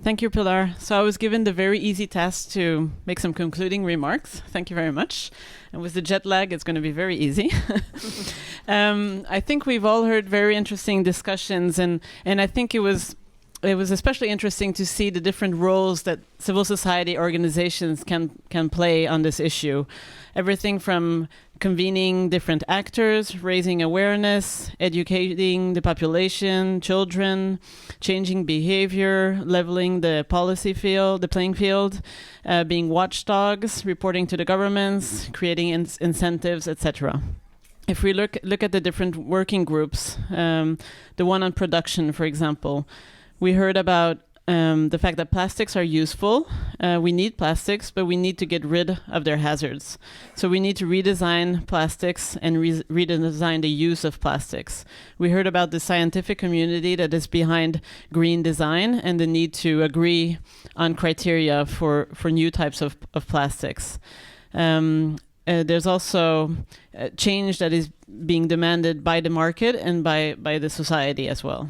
Thank you, Pilar. So I was given the very easy task to make some concluding remarks. Thank you very much. And with the jet lag, it's going to be very easy. I think we've all heard very interesting discussions, and I think it was especially interesting to see the different roles that civil society organizations can play on this issue. Everything from convening different actors, raising awareness, educating the population, children, changing behavior, leveling the policy field, the playing field, being watchdogs, reporting to the governments, creating incentives, etc. If we look at the different working groups, the one on production, for example, we heard about the fact that plastics are useful. We need plastics, but we need to get rid of their hazards. So we need to redesign plastics and redesign the use of plastics. We heard about the scientific community that is behind green design and the need to agree on criteria for new types of plastics. There's also change that is being demanded by the market and by the society as well.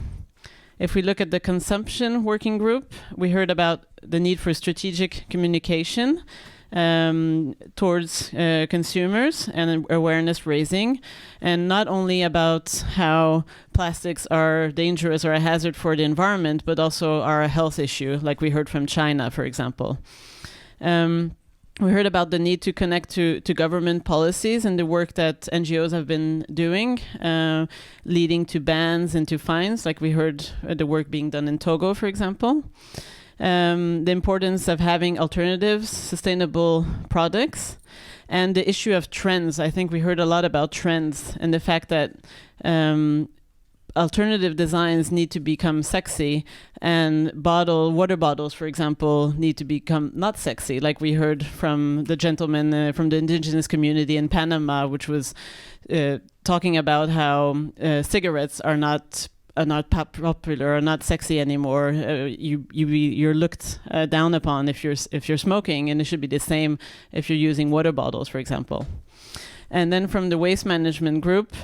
If we look at the consumption working group, we heard about the need for strategic communication towards consumers and awareness raising, and not only about how plastics are dangerous or a hazard for the environment, but also are a health issue, like we heard from China, for example. We heard about the need to connect to government policies and the work that NGOs have been doing, leading to bans and to fines, like we heard the work being done in Togo, for example. The importance of having alternatives, sustainable products, and the issue of trends. I think we heard a lot about trends and the fact that alternative designs need to become sexy, and water bottles, for example, need to become not sexy, like we heard from the gentleman from the indigenous community in Panama, which was talking about how cigarettes are not popular or not sexy anymore. You're looked down upon if you're smoking, and it should be the same if you're using water bottles, for example. And then from the waste management group,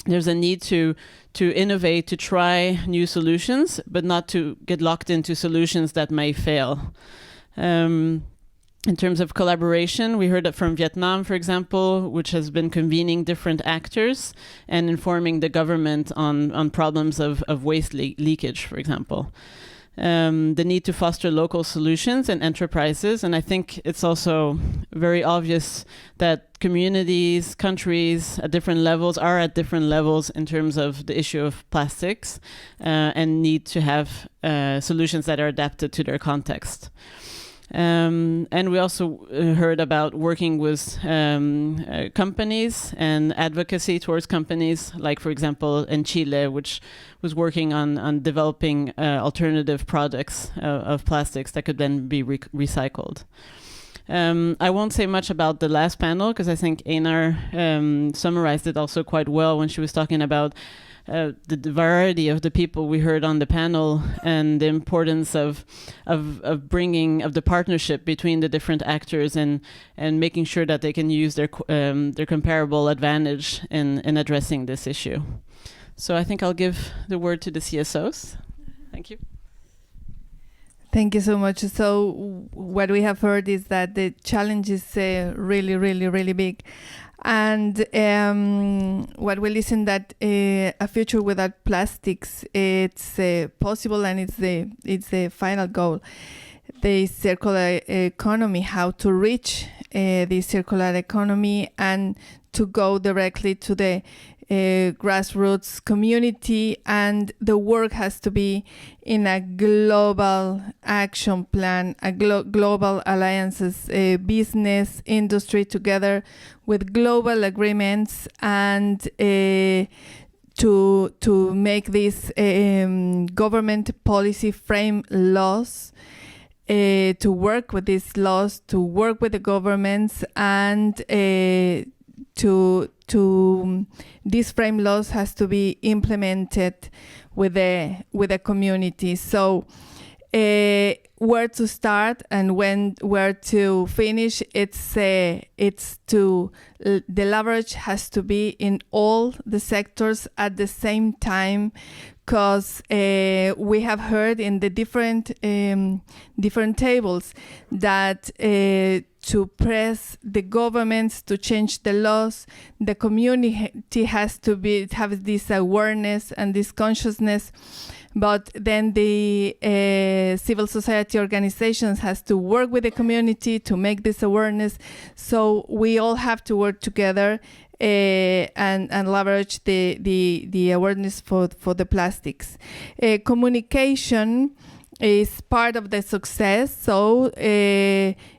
there's a need to innovate, to try new solutions, but not to get locked into solutions that may fail. In terms of collaboration, we heard that from Vietnam, for example, which has been convening different actors and informing the government on problems of waste leakage, for example. The need to foster local solutions and enterprises. And I think it's also very obvious that communities, countries at different levels are at different levels in terms of the issue of plastics and need to have solutions that are adapted to their context. And we also heard about working with companies and advocacy towards companies, like, for example, in Chile, which was working on developing alternative products of plastics that could then be recycled. I won't say much about the last panel because I think Einar summarized it also quite well when she was talking about the variety of the people we heard on the panel and the importance of the partnership between the different actors and making sure that they can use their comparable advantage in addressing this issue. So I think I'll give the word to the CSOs. Thank you. Thank you so much. So what we have heard is that the challenge is really, really, really big. And what we listen that a future without plastics, it's possible, and it's the final goal. The circular economy, how to reach the circular economy and to go directly to the grassroots community, and the work has to be in a global action plan, a global alliances, business, industry together with global agreements, and to make these government policy frame laws, to work with these laws, to work with the governments, and to these frame laws has to be implemented with the community. So where to start and where to finish, it's to the leverage has to be in all the sectors at the same time, because we have heard in the different tables that to press the governments to change the laws, the community has to have this awareness and this consciousness, but then the civil society organizations has to work with the community to make this awareness. So we all have to work together and leverage the awareness for the plastics. Communication is part of the success. So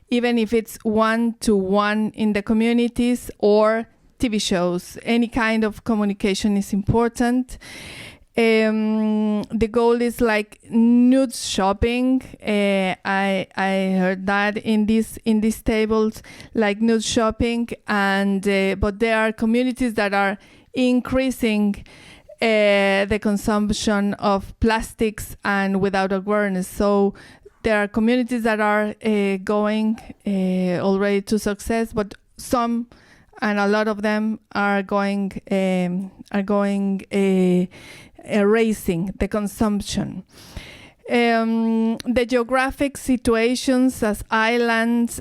even if it's one-to-one in the communities or TV shows, any kind of communication is important. The goal is like news shopping. I heard that in these tables, like news shopping, and but there are communities that are increasing the consumption of plastics and without awareness. So there are communities that are going already to success, but some and a lot of them are going erasing the consumption. The geographic situations as islands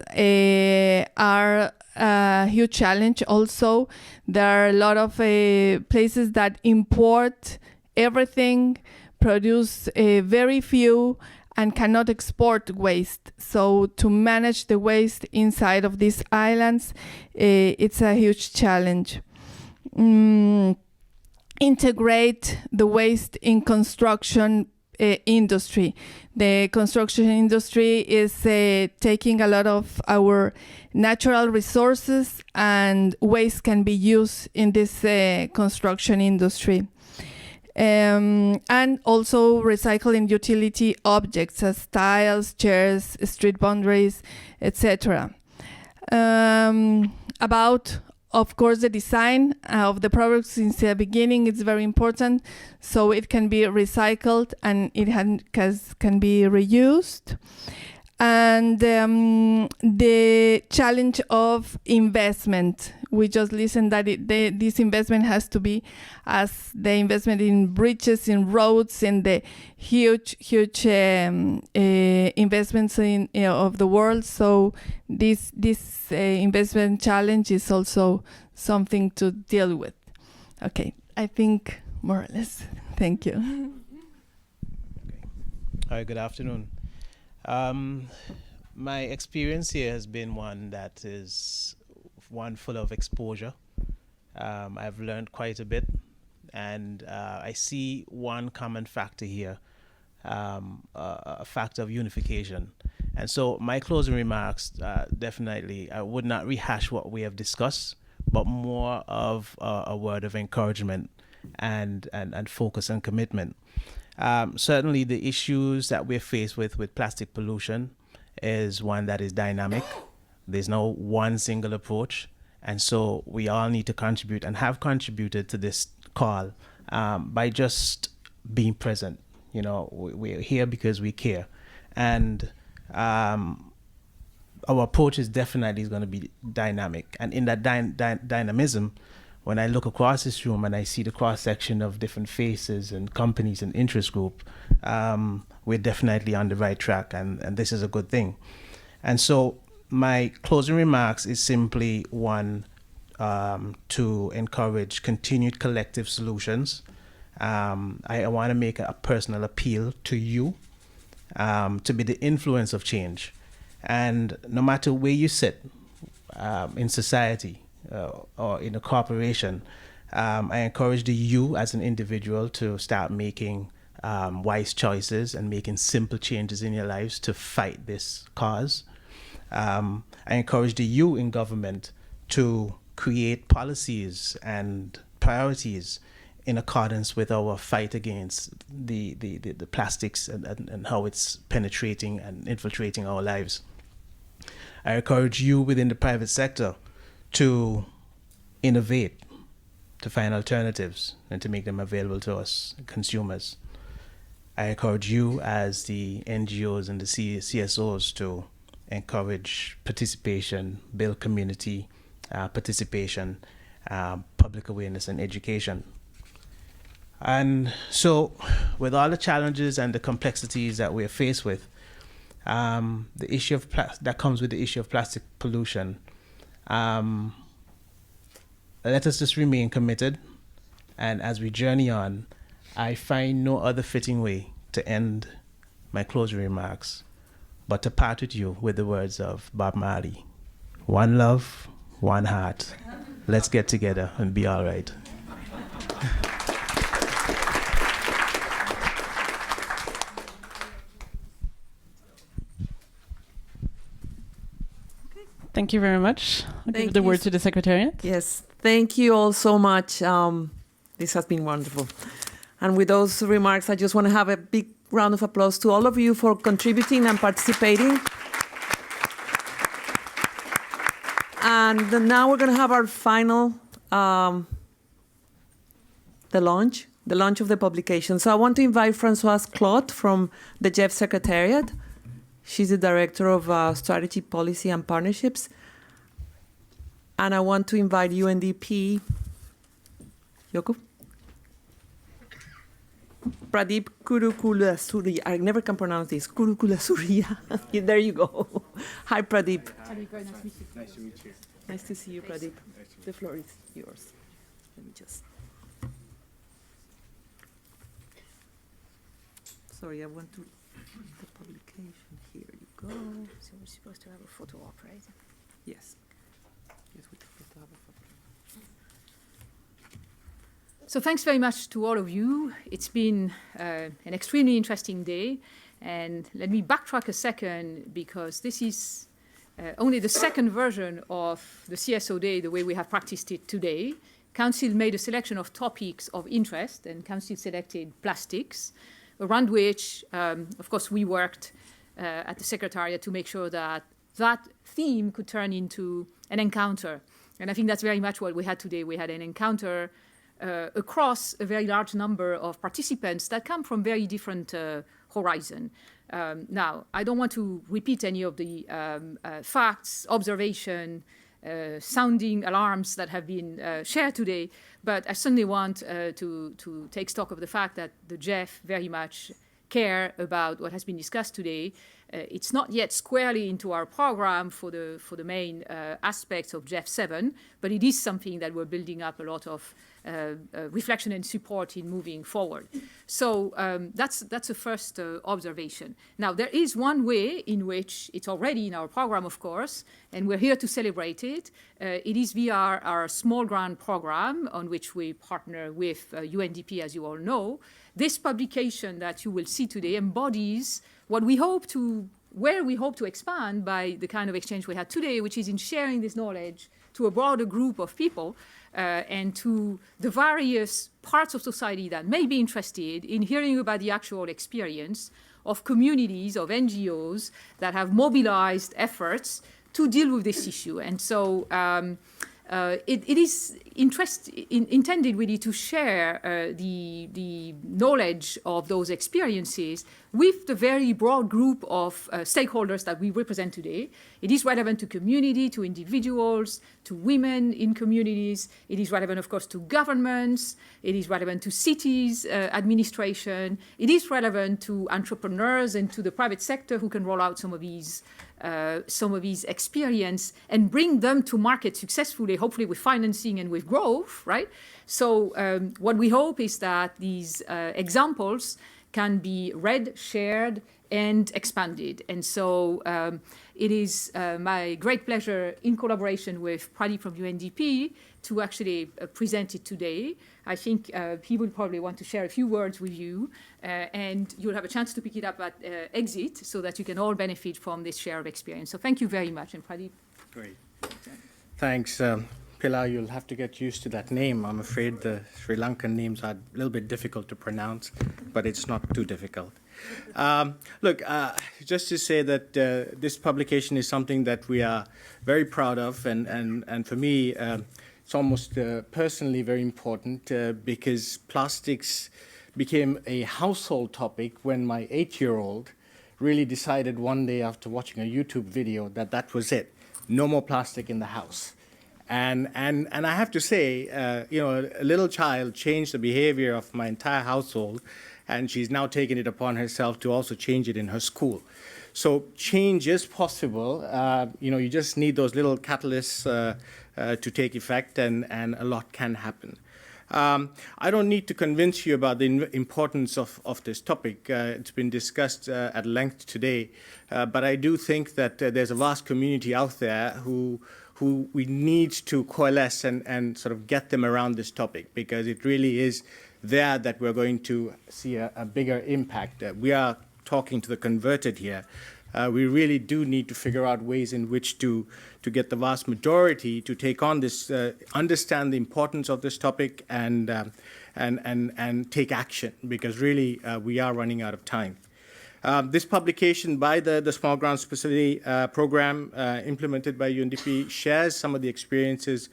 are a huge challenge also. There are a lot of places that import everything, produce very few, and cannot export waste. So to manage the waste inside of these islands, it's a huge challenge. Integrate the waste in construction industry. The construction industry is taking a lot of our natural resources, and waste can be used in this construction industry. And also recycling utility objects as tiles, chairs, street boundaries, etc. About, of course, the design of the product since the beginning is very important, so it can be recycled and it can be reused. And the challenge of investment. We just listened that this investment has to be as the investment in bridges, in roads, in the huge investments of the world. So this investment challenge is also something to deal with. Okay, I think more or less. Thank you. Hi, good afternoon. My experience here has been one that is one full of exposure. I've learned quite a bit, and I see one common factor here, a factor of unification. And so my closing remarks, definitely, I would not rehash what we have discussed, but more of a word of encouragement and focus and commitment. Certainly the issues that we're faced with plastic pollution is one that is dynamic. There's no one single approach. And so we all need to contribute and have contributed to this call by just being present. You know, we're here because we care. And our approach is definitely going to be dynamic. And in that dynamism, when I look across this room and I see the cross-section of different faces and companies and interest group, we're definitely on the right track, and this is a good thing. And so my closing remarks is simply one, to encourage continued collective solutions. I want to make a personal appeal to you to be the influence of change. And no matter where you sit in society, or in a corporation, I encourage you as an individual to start making wise choices and making simple changes in your lives to fight this cause. I encourage you in government to create policies and priorities in accordance with our fight against the plastics and how it's penetrating and infiltrating our lives. I encourage you within the private sector to innovate, to find alternatives, and to make them available to us consumers. I encourage you as the NGOs and the CSOs to encourage participation, build community participation, public awareness and education. And so, with all the challenges and the complexities that we're faced with, the issue of that comes with the issue of plastic pollution, let us just remain committed. And as we journey on, I find no other fitting way to end my closing remarks but to part with you with the words of Bob Marley. One love, one heart. Let's get together and be all right. Thank you very much. I'll give the word to the Secretariat. Yes, thank you all so much. This has been wonderful. And with those remarks, I just want to have a big round of applause to all of you for contributing and participating. And now we're going to have our final, the launch of the publication. So I want to invite Françoise Claude from the GEF Secretariat. She's the Director of Strategy, Policy and Partnerships. And I want to invite Undp, Yoko? Pradeep Kurukulasuriya. I never can pronounce this. Kurukulasuriya. There you go. Hi, Pradeep. Very nice to meet you. Nice to meet you. Nice to see you, Pradeep. The floor is yours. Let me just... Sorry, I want to... The publication. Here you go. So we're supposed to have a photo op, right? Yes. Yes, we have to have a photo. So thanks very much to all of you. It's been an extremely interesting day. And let me backtrack a second, because this is only the second version of the CSO Day, the way we have practiced it today. Council made a selection of topics of interest, and Council selected plastics, around which, of course, we worked at the Secretariat to make sure that that theme could turn into an encounter. And I think that's very much what we had today. We had an encounter across a very large number of participants that come from very different horizons. Now, I don't want to repeat any of the facts, observation, sounding alarms that have been shared today, but I certainly want to take stock of the fact that the GEF very much care about what has been discussed today. It's not yet squarely into our program for the main aspects of GEF 7, but it is something that we're building up a lot of reflection and support in moving forward. So that's the first observation. Now, there is one way in which it's already in our program, of course, and we're here to celebrate it. It is via our small grant program, on which we partner with UNDP, as you all know. This publication that you will see today embodies what we hope to, where we hope to expand by the kind of exchange we had today, which is in sharing this knowledge to a broader group of people and to the various parts of society that may be interested in hearing about the actual experience of communities, of NGOs that have mobilized efforts to deal with this issue. And so it is intended really to share the knowledge of those experiences with the very broad group of stakeholders that we represent today. It is relevant to community, to individuals, to women in communities. It is relevant, of course, to governments. It is relevant to cities, administration. It is relevant to entrepreneurs and to the private sector who can roll out some of these experience and bring them to market successfully, hopefully with financing and with growth, right? So what we hope is that these examples can be read, shared, and expanded. And so it is my great pleasure, in collaboration with Pradeep from UNDP, to actually present it today. I think he will probably want to share a few words with you, and you'll have a chance to pick it up at exit so that you can all benefit from this share of experience. So thank you very much, and Pradeep. Great. Thanks. Pilar, you'll have to get used to that name. I'm afraid the Sri Lankan names are a little bit difficult to pronounce, but it's not too difficult. Look, just to say that this publication is something that we are very proud of, and for me, it's almost personally very important because plastics became a household topic when my 8-year-old really decided one day after watching a YouTube video that that was it. No more plastic in the house. And I have to say, a little child changed the behavior of my entire household, and she's now taken it upon herself to also change it in her school. So change is possible. You just need those little catalysts to take effect, and a lot can happen. I don't need to convince you about the importance of this topic. It's been discussed at length today, but I do think that there's a vast community out there who we need to coalesce and sort of get them around this topic, because it really is there that we're going to see a bigger impact. We are talking to the converted here. We really do need to figure out ways in which to get the vast majority to take on this, understand the importance of this topic, and take action, because really we are running out of time. This publication by the Small Grants Facility program implemented by Undp shares some of the experiences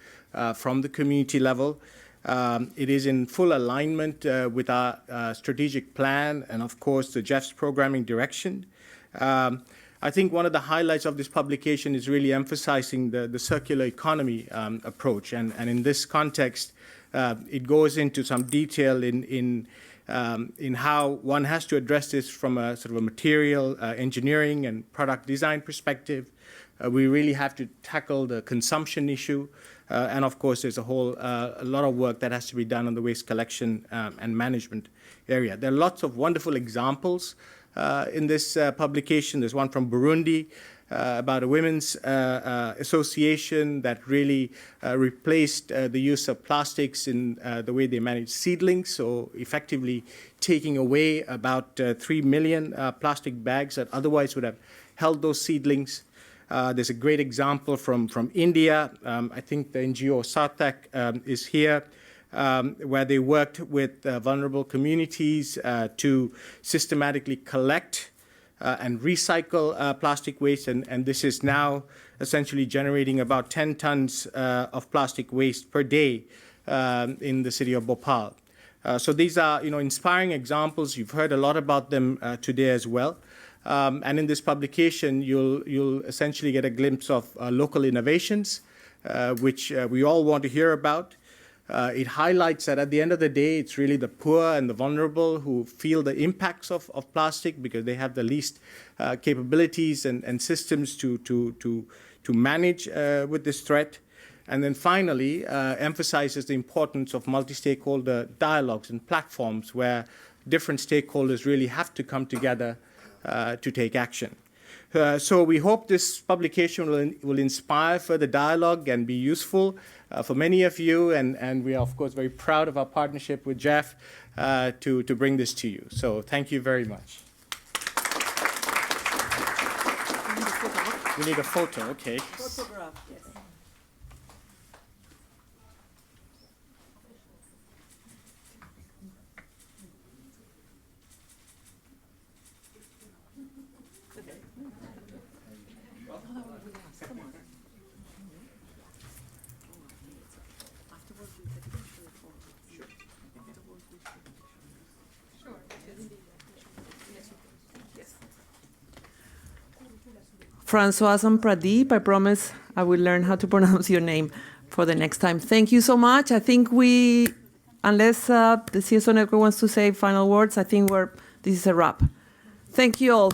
from the community level. It is in full alignment with our strategic plan and, of course, the GEF's programming direction. I think one of the highlights of this publication is really emphasizing the circular economy approach. And in this context, it goes into some detail in how one has to address this from a sort of a material engineering and product design perspective. We really have to tackle the consumption issue. And of course, there's a lot of work that has to be done on the waste collection and management area. There are lots of wonderful examples in this publication. There's one from Burundi about a women's association that really replaced the use of plastics in the way they manage seedlings, so effectively taking away about 3 million plastic bags that otherwise would have held those seedlings. There's a great example from India. I think the NGO Sarthak is here, where they worked with vulnerable communities to systematically collect and recycle plastic waste, and this is now essentially generating about 10 tons of plastic waste per day in the city of Bhopal. So these are, inspiring examples. You've heard a lot about them today as well. And in this publication, you'll essentially get a glimpse of local innovations, which we all want to hear about. It highlights that at the end of the day, it's really the poor and the vulnerable who feel the impacts of plastic, because they have the least capabilities and systems to manage with this threat. And then finally, emphasizes the importance of multi-stakeholder dialogues and platforms where different stakeholders really have to come together to take action. So we hope this publication will inspire further dialogue and be useful for many of you, and we are, of course, very proud of our partnership with GEF to bring this to you. So thank you very much. We need a photo, okay. Photograph, yes. Françoise and Pradeep, I promise I will learn how to pronounce your name for the next time. Thank you so much. I think unless the CSO network wants to say final words, I think this is a wrap. Thank you all.